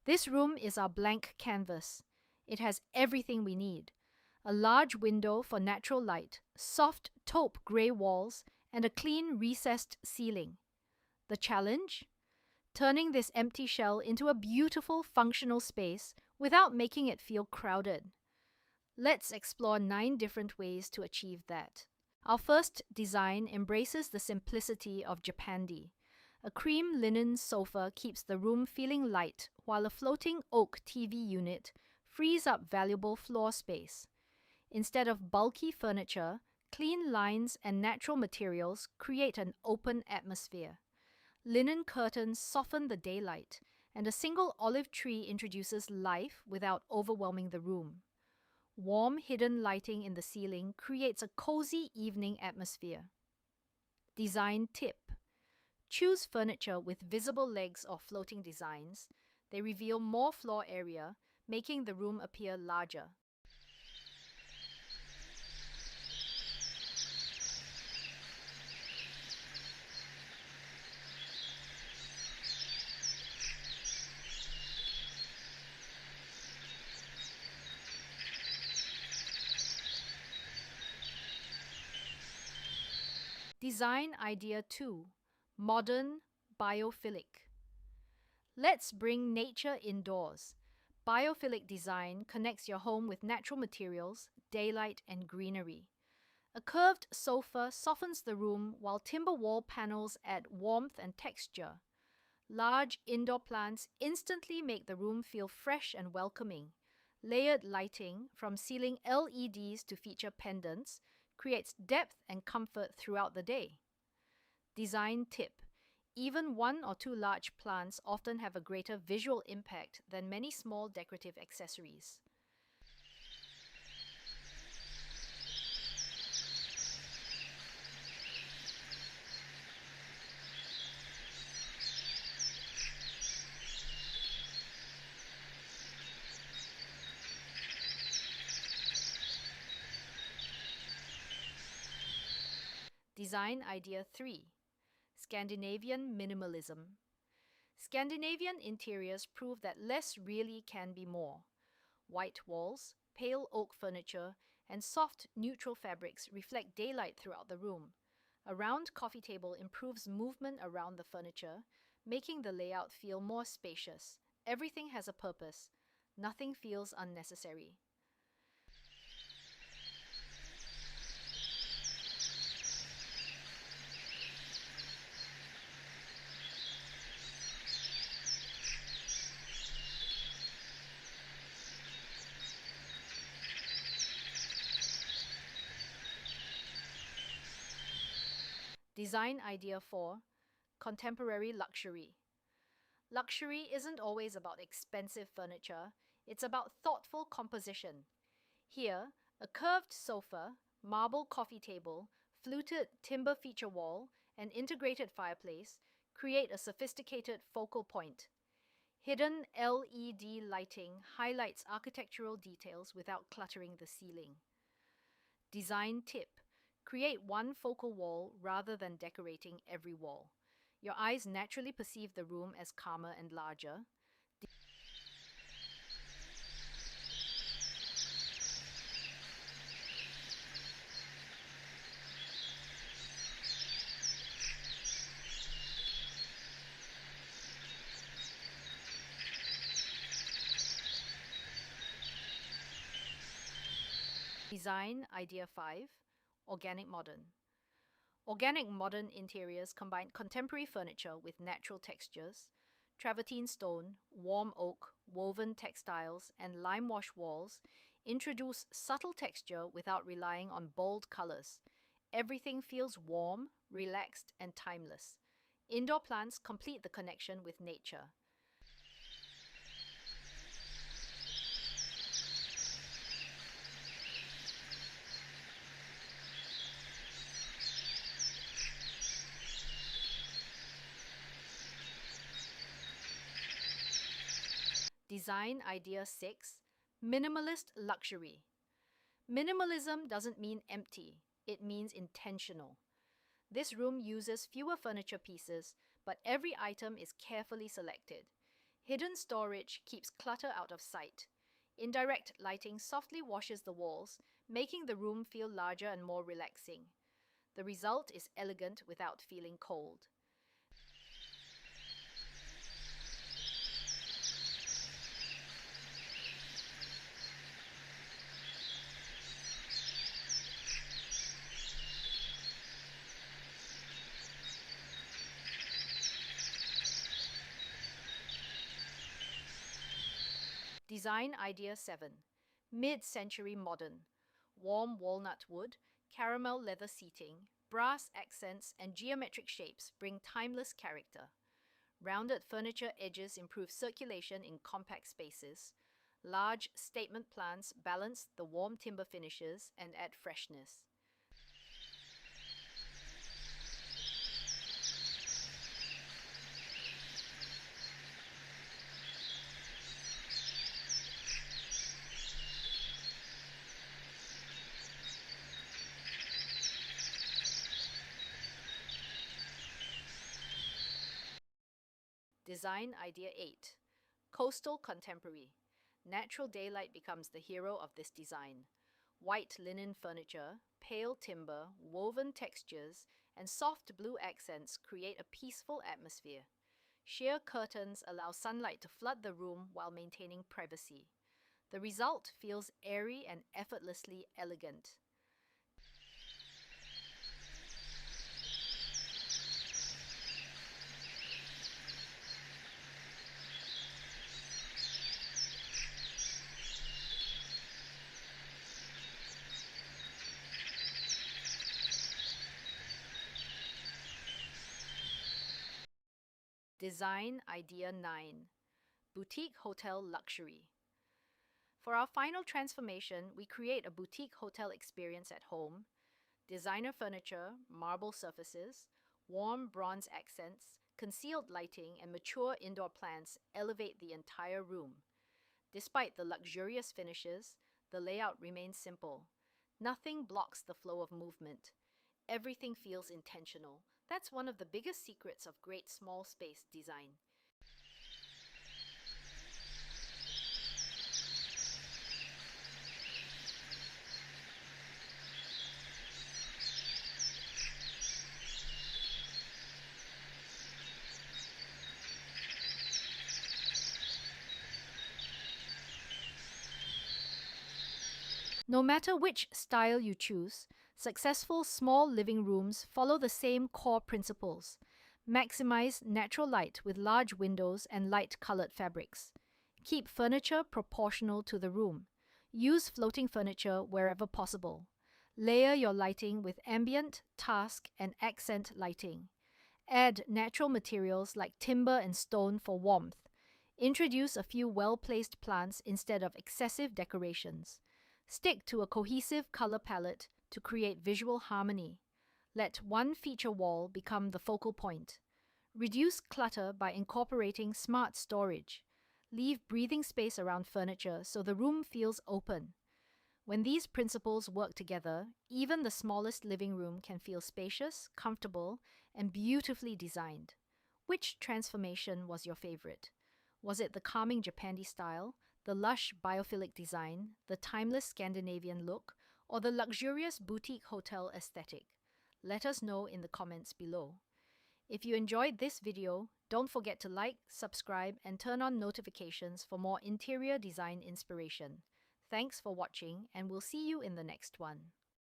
This room is our blank canvas. It has everything we need: a large window for natural light, soft taupe gray walls, and a clean recessed ceiling. The challenge? Turning this empty shell into a beautiful functional space without making it feel crowded. Let's explore 9 different ways to achieve that. Our first design embraces the simplicity of Japandi. A cream linen sofa keeps the room feeling light, while a floating oak TV unit frees up valuable floor space. Instead of bulky furniture, clean lines and natural materials create an open atmosphere. Linen curtains soften the daylight, and a single olive tree introduces life without overwhelming the room. Warm, hidden lighting in the ceiling creates a cozy evening atmosphere. Design tip: choose furniture with visible legs or floating designs. They reveal more floor area, making the room appear larger. Design idea 2: modern, biophilic. Let's bring nature indoors. Biophilic design connects your home with natural materials, daylight, and greenery. A curved sofa softens the room, while timber wall panels add warmth and texture. Large indoor plants instantly make the room feel fresh and welcoming. Layered lighting, from ceiling LEDs to feature pendants, creates depth and comfort throughout the day. Design tip: even 1 or 2 large plants often have a greater visual impact than many small decorative accessories. Design idea 3: Scandinavian minimalism. Scandinavian interiors prove that less really can be more. White walls, pale oak furniture, and soft, neutral fabrics reflect daylight throughout the room. A round coffee table improves movement around the furniture, making the layout feel more spacious. Everything has a purpose. Nothing feels unnecessary. Design idea 4: contemporary luxury. Luxury isn't always about expensive furniture, it's about thoughtful composition. Here, a curved sofa, marble coffee table, fluted timber feature wall, and integrated fireplace create a sophisticated focal point. Hidden LED lighting highlights architectural details without cluttering the ceiling. Design tip: create one focal wall rather than decorating every wall. Your eyes naturally perceive the room as calmer and larger. Design idea 5: organic modern. Organic modern interiors combine contemporary furniture with natural textures. Travertine stone, warm oak, woven textiles, and lime wash walls introduce subtle texture without relying on bold colors. Everything feels warm, relaxed, and timeless. Indoor plants complete the connection with nature. Design idea 6: minimalist luxury. Minimalism doesn't mean empty, it means intentional. This room uses fewer furniture pieces, but every item is carefully selected. Hidden storage keeps clutter out of sight. Indirect lighting softly washes the walls, making the room feel larger and more relaxing. The result is elegant without feeling cold. Design Idea 7. Mid-century modern. Warm walnut wood, caramel leather seating, brass accents, and geometric shapes bring timeless character. Rounded furniture edges improve circulation in compact spaces. Large statement plants balance the warm timber finishes and add freshness. Design Idea 8. Coastal Contemporary. Natural daylight becomes the hero of this design. White linen furniture, pale timber, woven textures, and soft blue accents create a peaceful atmosphere. Sheer curtains allow sunlight to flood the room while maintaining privacy. The result feels airy and effortlessly elegant. Design Idea 9. Boutique Hotel Luxury. For our final transformation, we create a boutique hotel experience at home. Designer furniture, marble surfaces, warm bronze accents, concealed lighting, and mature indoor plants elevate the entire room. Despite the luxurious finishes, the layout remains simple. Nothing blocks the flow of movement. Everything feels intentional. That's one of the biggest secrets of great small space design. No matter which style you choose, successful small living rooms follow the same core principles. Maximize natural light with large windows and light-colored fabrics. Keep furniture proportional to the room. Use floating furniture wherever possible. Layer your lighting with ambient, task, and accent lighting. Add natural materials like timber and stone for warmth. Introduce a few well-placed plants instead of excessive decorations. Stick to a cohesive color palette to create visual harmony. Let one feature wall become the focal point. Reduce clutter by incorporating smart storage. Leave breathing space around furniture so the room feels open. When these principles work together, even the smallest living room can feel spacious, comfortable, and beautifully designed. Which transformation was your favorite? Was it the calming Japandi style, the lush biophilic design, the timeless Scandinavian look, or the luxurious boutique hotel aesthetic? Let us know in the comments below. If you enjoyed this video, don't forget to like, subscribe, and turn on notifications for more interior design inspiration. Thanks for watching, and we'll see you in the next one.